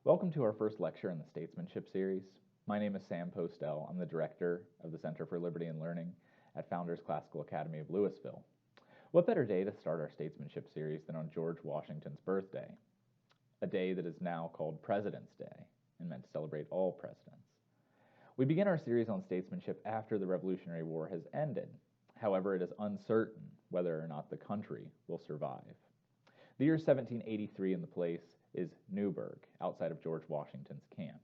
Welcome to our first lecture in the Statesmanship series. My name is Sam Postel. I'm the director of the Center for Liberty and Learning at Founders Classical Academy of Louisville. What better day to start our Statesmanship series than on George Washington's birthday, a day that is now called President's Day and meant to celebrate all presidents. We begin our series on statesmanship after the Revolutionary War has ended. However, it is uncertain whether or not the country will survive. The year 1783 and the place is Newburgh, outside of George Washington's camp.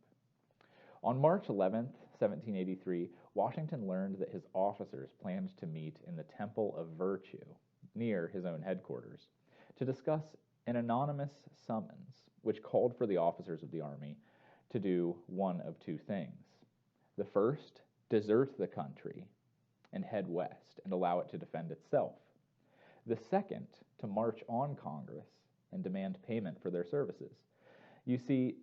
On March 11th, 1783, Washington learned that his officers planned to meet in the Temple of Virtue, near his own headquarters, to discuss an anonymous summons, which called for the officers of the army to do one of two things. The first, desert the country and head west and allow it to defend itself. The second, to march on Congress and demand payment for their services. You see,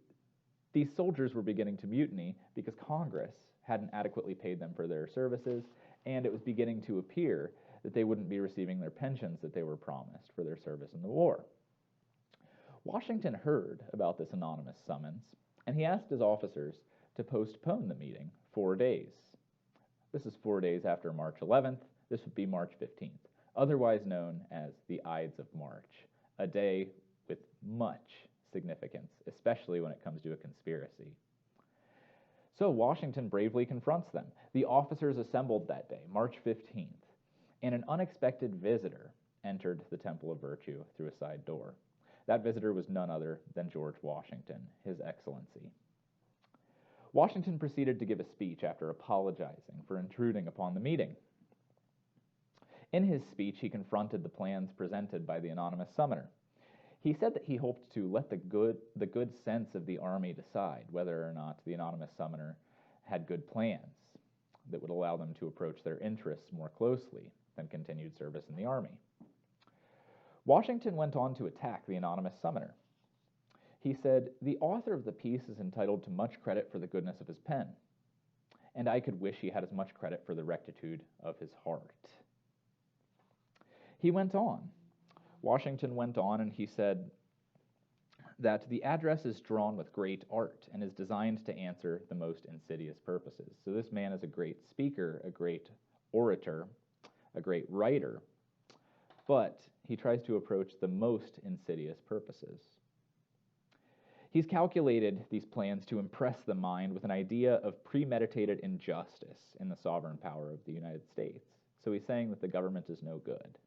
these soldiers were beginning to mutiny because Congress hadn't adequately paid them for their services, and it was beginning to appear that they wouldn't be receiving their pensions that they were promised for their service in the war. Washington heard about this anonymous summons, and he asked his officers to postpone the meeting 4 days. This is 4 days after March 11th. This would be March 15th, otherwise known as the Ides of March, a day with much significance, especially when it comes to a conspiracy. So Washington bravely confronts them. The officers assembled that day, March 15th, and an unexpected visitor entered the Temple of Virtue through a side door. That visitor was none other than George Washington, His Excellency. Washington proceeded to give a speech after apologizing for intruding upon the meeting. In his speech, he confronted the plans presented by the anonymous summoner. He said that he hoped to let the good sense of the army decide whether or not the anonymous summoner had good plans that would allow them to approach their interests more closely than continued service in the army. Washington went on to attack the anonymous summoner. He said, "The author of the piece is entitled to much credit for the goodness of his pen, and I could wish he had as much credit for the rectitude of his heart." He went on. Washington went on and he said that the address is drawn with great art and is designed to answer the most insidious purposes. So this man is a great speaker, a great orator, a great writer, but he tries to approach the most insidious purposes. He's calculated these plans to impress the mind with an idea of premeditated injustice in the sovereign power of the United States. So he's saying that the government is no good.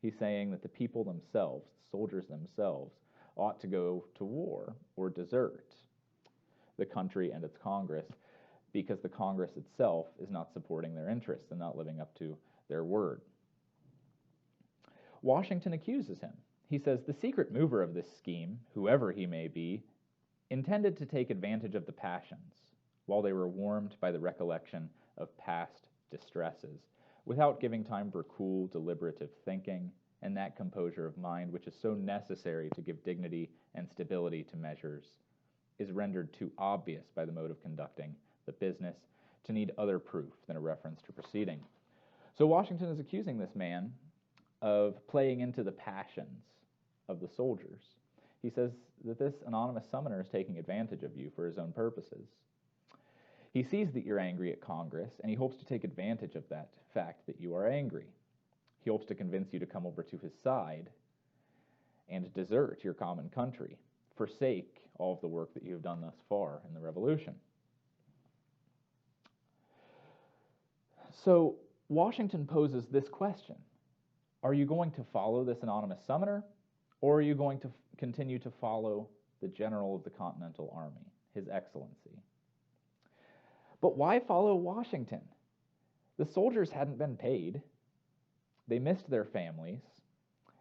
He's saying that the people themselves, the soldiers themselves, ought to go to war or desert the country and its Congress because the Congress itself is not supporting their interests and not living up to their word. Washington accuses him. He says the secret mover of this scheme, whoever he may be, intended to take advantage of the passions while they were warmed by the recollection of past distresses, without giving time for cool, deliberative thinking and that composure of mind which is so necessary to give dignity and stability to measures, is rendered too obvious by the mode of conducting the business to need other proof than a reference to proceeding. So Washington is accusing this man of playing into the passions of the soldiers. He says that this anonymous summoner is taking advantage of you for his own purposes. He sees that you're angry at Congress, and he hopes to take advantage of that fact that you are angry. He hopes to convince you to come over to his side and desert your common country, forsake all of the work that you have done thus far in the revolution. So Washington poses this question: are you going to follow this anonymous summoner, or are you going to continue to follow the General of the Continental Army, His Excellency? But why follow Washington? The soldiers hadn't been paid, they missed their families,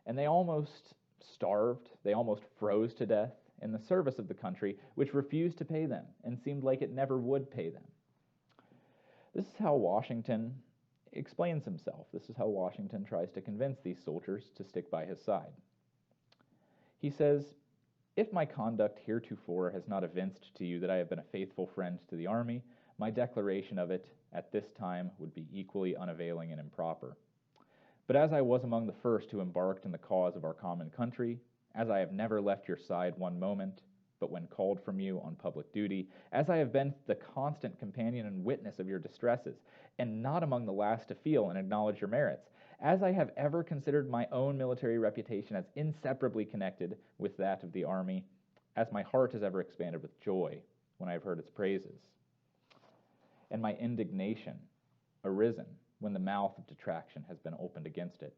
and they almost starved, they almost froze to death in the service of the country, which refused to pay them and seemed like it never would pay them. This is how Washington explains himself. This is how Washington tries to convince these soldiers to stick by his side. He says, "If my conduct heretofore has not evinced to you that I have been a faithful friend to the army, my declaration of it at this time would be equally unavailing and improper. But as I was among the first who embarked in the cause of our common country, as I have never left your side one moment, but when called from you on public duty, as I have been the constant companion and witness of your distresses, and not among the last to feel and acknowledge your merits, as I have ever considered my own military reputation as inseparably connected with that of the army, as my heart has ever expanded with joy when I have heard its praises, and my indignation arisen when the mouth of detraction has been opened against it,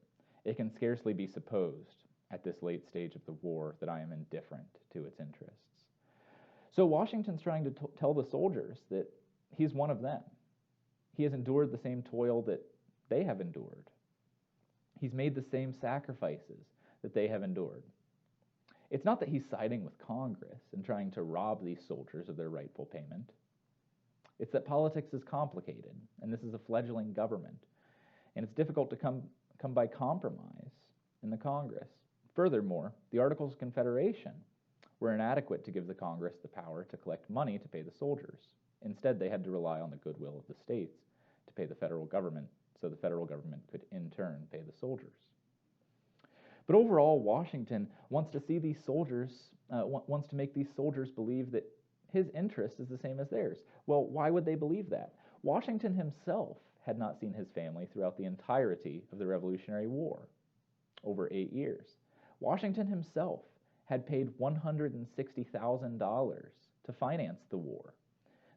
it can scarcely be supposed at this late stage of the war that I am indifferent to its interests. So Washington's trying to tell the soldiers that he's one of them. He has endured the same toil that they have endured. He's made the same sacrifices that they have endured. It's not that he's siding with Congress and trying to rob these soldiers of their rightful payment. It's that politics is complicated, and this is a fledgling government, and it's difficult to come by compromise in the Congress. Furthermore, the Articles of Confederation were inadequate to give the Congress the power to collect money to pay the soldiers. Instead, they had to rely on the goodwill of the states to pay the federal government, so the federal government could in turn pay the soldiers. But overall, Washington wants to see these soldiers, wants to make these soldiers believe that his interest is the same as theirs. Well, why would they believe that? Washington himself had not seen his family throughout the entirety of the Revolutionary War, over 8 years. Washington himself had paid $160,000 to finance the war.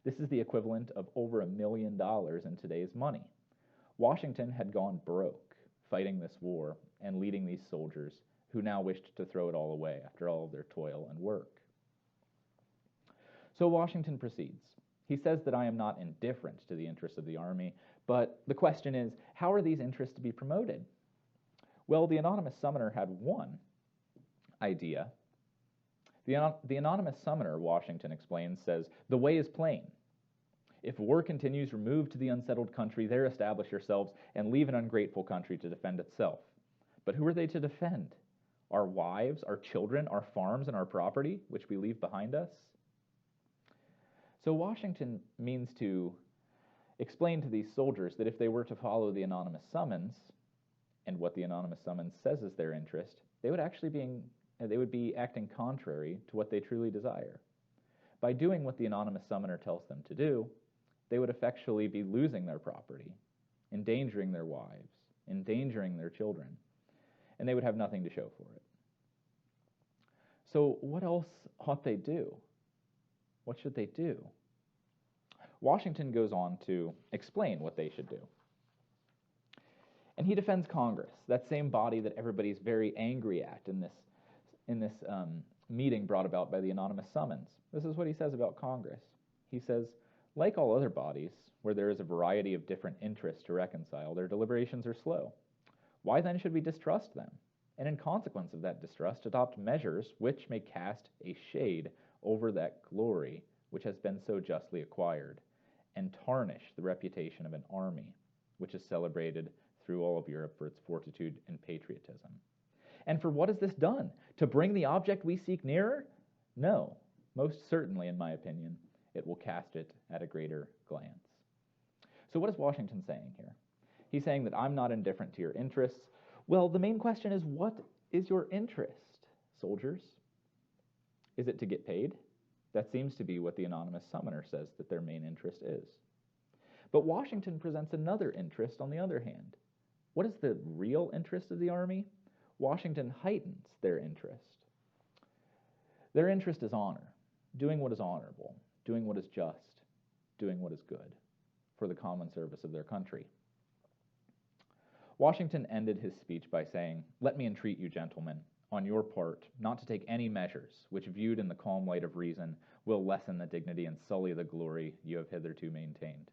This is the equivalent of over $1 million in today's money. Washington had gone broke fighting this war and leading these soldiers who now wished to throw it all away after all of their toil and work. So Washington proceeds. He says that I am not indifferent to the interests of the army, but the question is, how are these interests to be promoted? Well, the anonymous summoner had one idea. The anonymous summoner, Washington explains, says, the way is plain. If war continues, remove to the unsettled country, there establish yourselves, and leave an ungrateful country to defend itself. But who are they to defend? Our wives, our children, our farms, and our property, which we leave behind us? So Washington means to explain to these soldiers that if they were to follow the anonymous summons, and what the anonymous summons says is their interest, they would be acting contrary to what they truly desire. By doing what the anonymous summoner tells them to do, they would effectually be losing their property, endangering their wives, endangering their children, and they would have nothing to show for it. So what else ought they do? What should they do? Washington goes on to explain what they should do. And he defends Congress, that same body that everybody's very angry at in this meeting brought about by the anonymous summons. This is what he says about Congress. He says, like all other bodies, where there is a variety of different interests to reconcile, their deliberations are slow. Why then should we distrust them? And in consequence of that distrust, adopt measures which may cast a shade over that glory which has been so justly acquired, and tarnish the reputation of an army which is celebrated through all of Europe for its fortitude and patriotism. And for what is this done? To bring the object we seek nearer? No, most certainly, in my opinion, it will cast it at a greater glance. So what is Washington saying here? He's saying that I'm not indifferent to your interests. Well, the main question is, what is your interest, soldiers? Is it to get paid? That seems to be what the anonymous summoner says that their main interest is. But Washington presents another interest on the other hand. What is the real interest of the army? Washington heightens their interest. Their interest is honor, doing what is honorable, doing what is just, doing what is good, for the common service of their country. Washington ended his speech by saying, "Let me entreat you, gentlemen, on your part, not to take any measures which, viewed in the calm light of reason, will lessen the dignity and sully the glory you have hitherto maintained.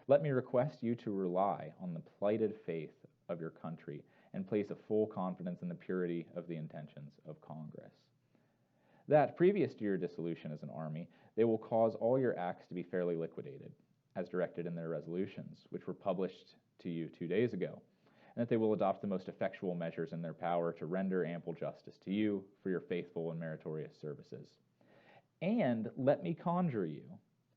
Let me request you to rely on the plighted faith of your country and place a full confidence in the purity of the intentions of Congress. That, previous to your dissolution as an army, they will cause all your acts to be fairly liquidated, as directed in their resolutions, which were published to you 2 days ago, and that they will adopt the most effectual measures in their power to render ample justice to you for your faithful and meritorious services. And let me conjure you,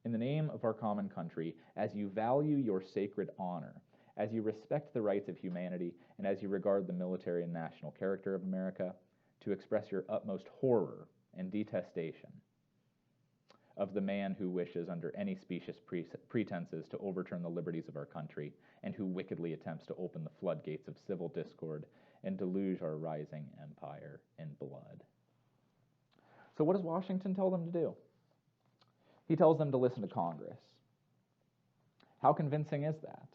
in the name of our common country, as you value your sacred honor, as you respect the rights of humanity, and as you regard the military and national character of America, to express your utmost horror and detestation of the man who wishes under any specious pretenses to overturn the liberties of our country, and who wickedly attempts to open the floodgates of civil discord and deluge our rising empire in blood. So what does Washington tell them to do? He tells them to listen to Congress. How convincing is that?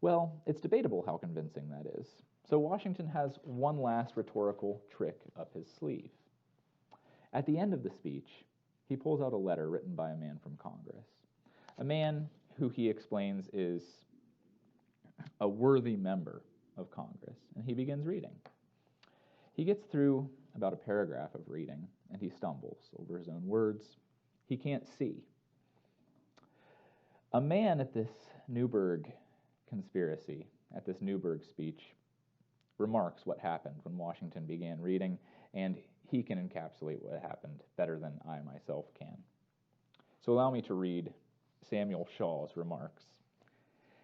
Well, it's debatable how convincing that is. So Washington has one last rhetorical trick up his sleeve. At the end of the speech, he pulls out a letter written by a man from Congress, a man who he explains is a worthy member of Congress, and he begins reading. He gets through about a paragraph of reading, and he stumbles over his own words. He can't see. A man at this Newburgh conspiracy, at this Newburgh speech, remarks what happened when Washington began reading, and he can encapsulate what happened better than I myself can. So allow me to read Samuel Shaw's remarks.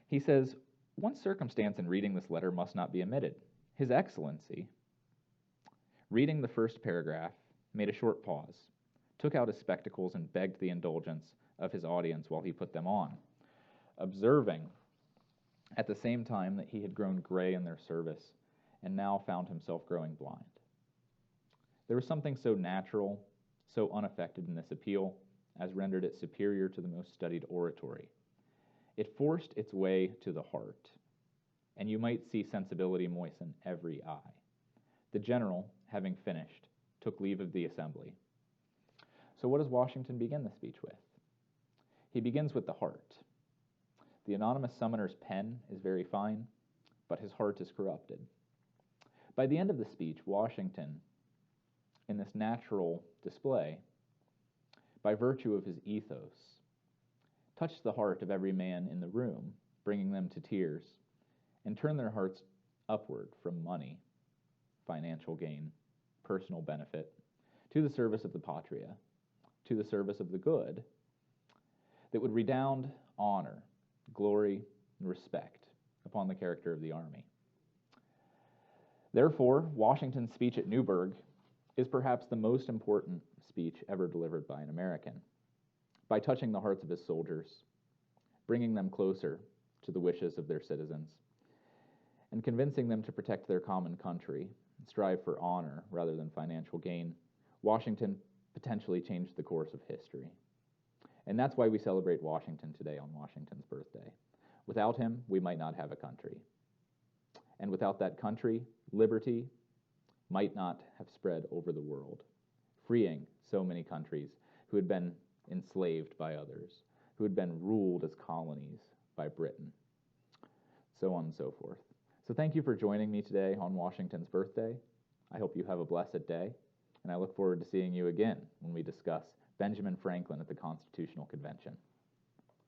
He says, "One circumstance in reading this letter must not be omitted. His Excellency, reading the first paragraph, made a short pause, took out his spectacles, and begged the indulgence of his audience while he put them on, observing at the same time that he had grown gray in their service and now found himself growing blind. There was something so natural, so unaffected in this appeal, as rendered it superior to the most studied oratory. It forced its way to the heart, and you might see sensibility moisten every eye. The general, having finished, took leave of the assembly." So what does Washington begin the speech with? He begins with the heart. The anonymous summoner's pen is very fine, but his heart is corrupted. By the end of the speech, Washington, in this natural display, by virtue of his ethos, touched the heart of every man in the room, bringing them to tears, and turned their hearts upward from money, financial gain, personal benefit, to the service of the patria, to the service of the good, that would redound honor, glory, and respect upon the character of the army. Therefore, Washington's speech at Newburgh is perhaps the most important speech ever delivered by an American. By touching the hearts of his soldiers, bringing them closer to the wishes of their citizens, and convincing them to protect their common country and strive for honor rather than financial gain, Washington potentially changed the course of history. And that's why we celebrate Washington today on Washington's birthday. Without him, we might not have a country. And without that country, liberty might not have spread over the world, freeing so many countries who had been enslaved by others, who had been ruled as colonies by Britain, so on and so forth. So thank you for joining me today on Washington's birthday. I hope you have a blessed day, and I look forward to seeing you again when we discuss Benjamin Franklin at the Constitutional Convention.